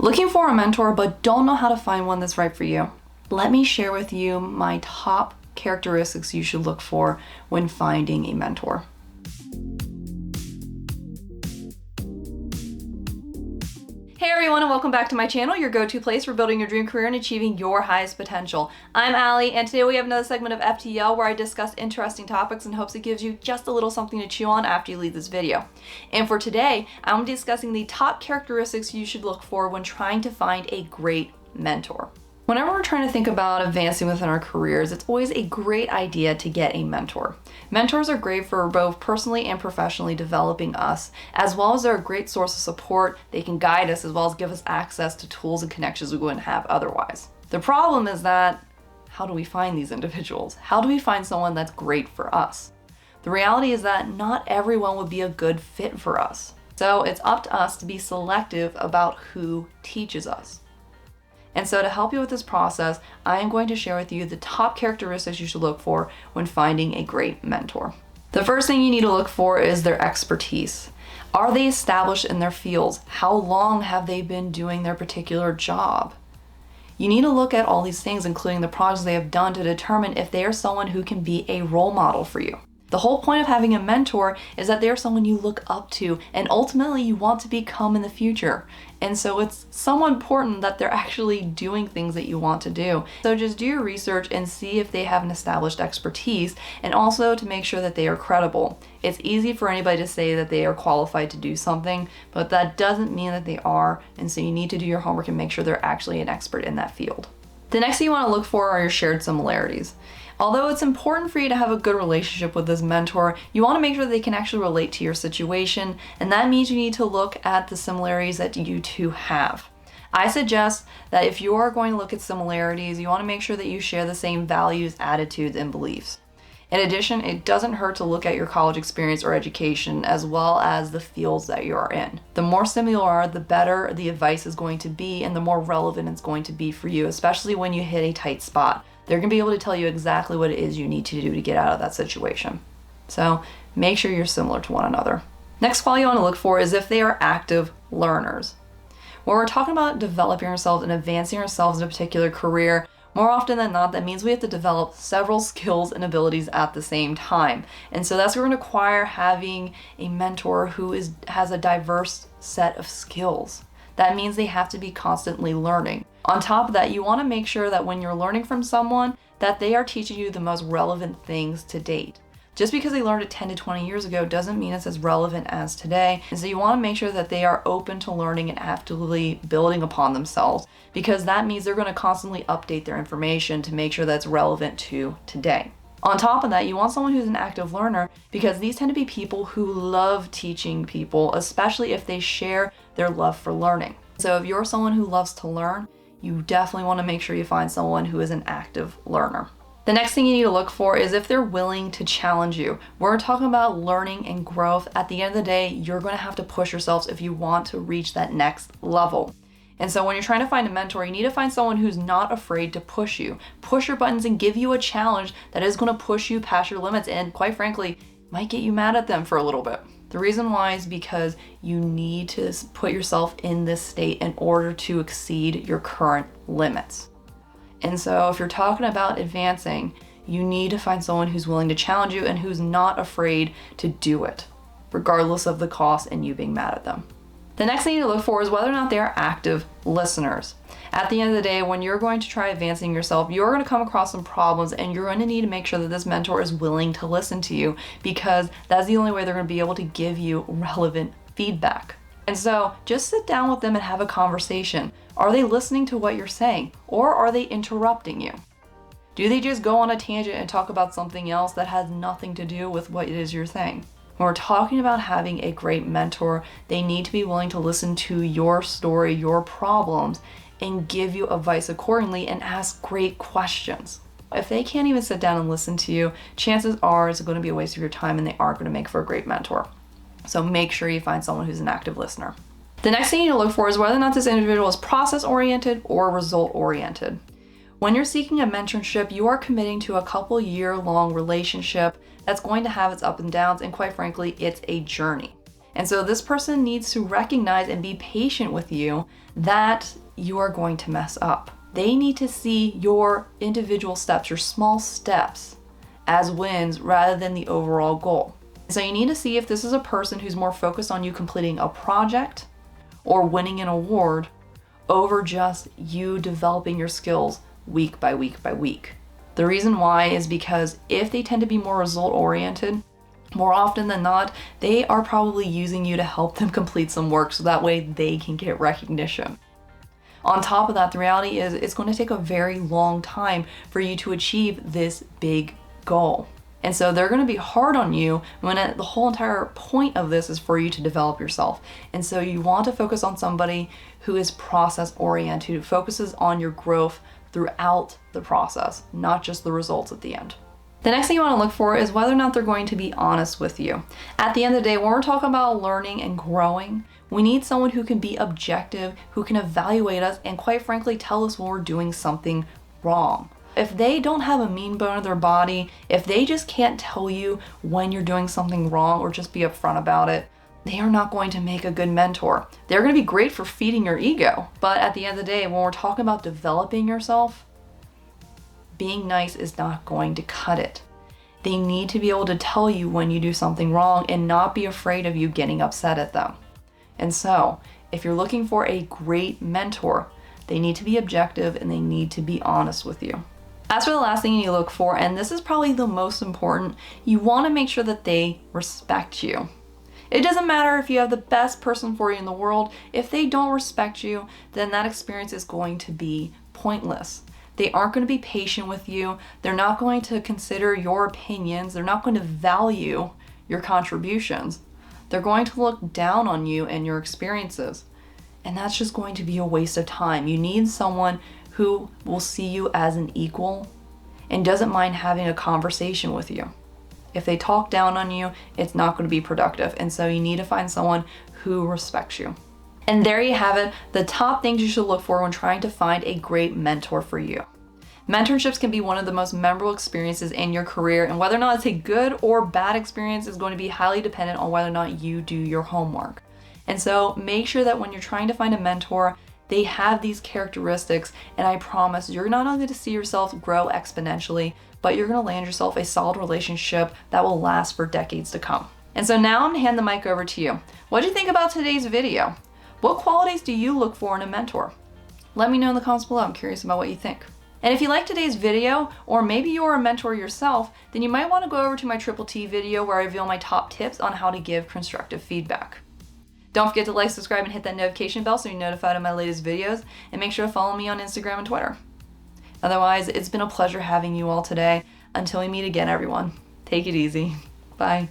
Looking for a mentor but don't know how to find one that's right for you? Let me share with you my top characteristics you should look for when finding a mentor. Hey everyone, and welcome back to my channel, your go-to place for building your dream career and achieving your highest potential. I'm Allie, and today we have another segment of FTL where I discuss interesting topics in hopes it gives you just a little something to chew on after you leave this video. And for today, I'm discussing the top characteristics you should look for when trying to find a great mentor. Whenever we're trying to think about advancing within our careers, it's always a great idea to get a mentor. Mentors are great for both personally and professionally developing us, as well as they're a great source of support. They can guide us as well as give us access to tools and connections we wouldn't have otherwise. The problem is that, how do we find these individuals? How do we find someone that's great for us? The reality is that not everyone would be a good fit for us. So it's up to us to be selective about who teaches us. And so to help you with this process, I am going to share with you the top characteristics you should look for when finding a great mentor. The first thing you need to look for is their expertise. Are they established in their fields? How long have they been doing their particular job? You need to look at all these things, including the projects they have done, to determine if they are someone who can be a role model for you. The whole point of having a mentor is that they're someone you look up to and ultimately you want to become in the future. And so it's somewhat important that they're actually doing things that you want to do. So just do your research and see if they have an established expertise, and also to make sure that they are credible. It's easy for anybody to say that they are qualified to do something, but that doesn't mean that they are. And so you need to do your homework and make sure they're actually an expert in that field. The next thing you want to look for are your shared similarities. Although it's important for you to have a good relationship with this mentor, you want to make sure they can actually relate to your situation, and that means you need to look at the similarities that you two have. I suggest that if you are going to look at similarities, you want to make sure that you share the same values, attitudes, and beliefs. In addition, it doesn't hurt to look at your college experience or education as well as the fields that you are in. The more similar, the better the advice is going to be and the more relevant it's going to be for you, especially when you hit a tight spot. They're going to be able to tell you exactly what it is you need to do to get out of that situation. So make sure you're similar to one another. Next quality you want to look for is if they are active learners. When we're talking about developing ourselves and advancing ourselves in a particular career, more often than not, that means we have to develop several skills and abilities at the same time. And so that's going to require having a mentor who has a diverse set of skills. That means they have to be constantly learning. On top of that, you want to make sure that when you're learning from someone, that they are teaching you the most relevant things to date. Just because they learned it 10 to 20 years ago doesn't mean it's as relevant as today. And so you want to make sure that they are open to learning and actively building upon themselves, because that means they're going to constantly update their information to make sure that's relevant to today. On top of that, you want someone who's an active learner, because these tend to be people who love teaching people, especially if they share their love for learning. So if you're someone who loves to learn, you definitely want to make sure you find someone who is an active learner. The next thing you need to look for is if they're willing to challenge you. We're talking about learning and growth. At the end of the day, you're going to have to push yourselves if you want to reach that next level. And so when you're trying to find a mentor, you need to find someone who's not afraid to push you, push your buttons, and give you a challenge that is going to push you past your limits and, quite frankly, might get you mad at them for a little bit. The reason why is because you need to put yourself in this state in order to exceed your current limits. And so if you're talking about advancing, you need to find someone who's willing to challenge you and who's not afraid to do it, regardless of the cost and you being mad at them. The next thing you need to look for is whether or not they are active listeners. At the end of the day, when you're going to try advancing yourself, you're going to come across some problems and you're going to need to make sure that this mentor is willing to listen to you, because that's the only way they're going to be able to give you relevant feedback. And so just sit down with them and have a conversation. Are they listening to what you're saying, or are they interrupting you? Do they just go on a tangent and talk about something else that has nothing to do with what it is you're saying? When we're talking about having a great mentor, they need to be willing to listen to your story, your problems, and give you advice accordingly and ask great questions. If they can't even sit down and listen to you, chances are it's going to be a waste of your time and they aren't going to make for a great mentor. So make sure you find someone who's an active listener. The next thing you need to look for is whether or not this individual is process-oriented or result-oriented. When you're seeking a mentorship, you are committing to a couple year-long relationship that's going to have its ups and downs, and quite frankly, it's a journey. And so this person needs to recognize and be patient with you that you are going to mess up. They need to see your individual steps, your small steps, as wins rather than the overall goal. So you need to see if this is a person who's more focused on you completing a project or winning an award over just you developing your skills week by week by week. The reason why is because if they tend to be more result oriented, more often than not, they are probably using you to help them complete some work so that way they can get recognition. On top of that, the reality is it's going to take a very long time for you to achieve this big goal. And so they're going to be hard on you when the whole entire point of this is for you to develop yourself. And so you want to focus on somebody who is process oriented, who focuses on your growth throughout the process, not just the results at the end. The next thing you want to look for is whether or not they're going to be honest with you. At the end of the day, when we're talking about learning and growing, we need someone who can be objective, who can evaluate us, and quite frankly, tell us when we're doing something wrong. If they don't have a mean bone in their body, if they just can't tell you when you're doing something wrong or just be upfront about it, they are not going to make a good mentor. They're going to be great for feeding your ego, but at the end of the day, when we're talking about developing yourself, being nice is not going to cut it. They need to be able to tell you when you do something wrong and not be afraid of you getting upset at them. And so, if you're looking for a great mentor, they need to be objective and they need to be honest with you. As for the last thing you look for, and this is probably the most important, you want to make sure that they respect you. It doesn't matter if you have the best person for you in the world. If they don't respect you, then that experience is going to be pointless. They aren't going to be patient with you. They're not going to consider your opinions. They're not going to value your contributions. They're going to look down on you and your experiences. And that's just going to be a waste of time. You need someone who will see you as an equal and doesn't mind having a conversation with you. If they talk down on you, it's not going to be productive. And so you need to find someone who respects you. And there you have it, the top things you should look for when trying to find a great mentor for you. Mentorships can be one of the most memorable experiences in your career, and whether or not it's a good or bad experience is going to be highly dependent on whether or not you do your homework. And so make sure that when you're trying to find a mentor, they have these characteristics, and I promise you're not only going to see yourself grow exponentially, but you're going to land yourself a solid relationship that will last for decades to come. And so now I'm going to hand the mic over to you. What did you think about today's video? What qualities do you look for in a mentor? Let me know in the comments below. I'm curious about what you think. And if you liked today's video, or maybe you're a mentor yourself, then you might want to go over to my Triple T video where I reveal my top tips on how to give constructive feedback. Don't forget to like, subscribe, and hit that notification bell so you're notified of my latest videos, and make sure to follow me on Instagram and Twitter. Otherwise, it's been a pleasure having you all today. Until we meet again, everyone, take it easy. Bye.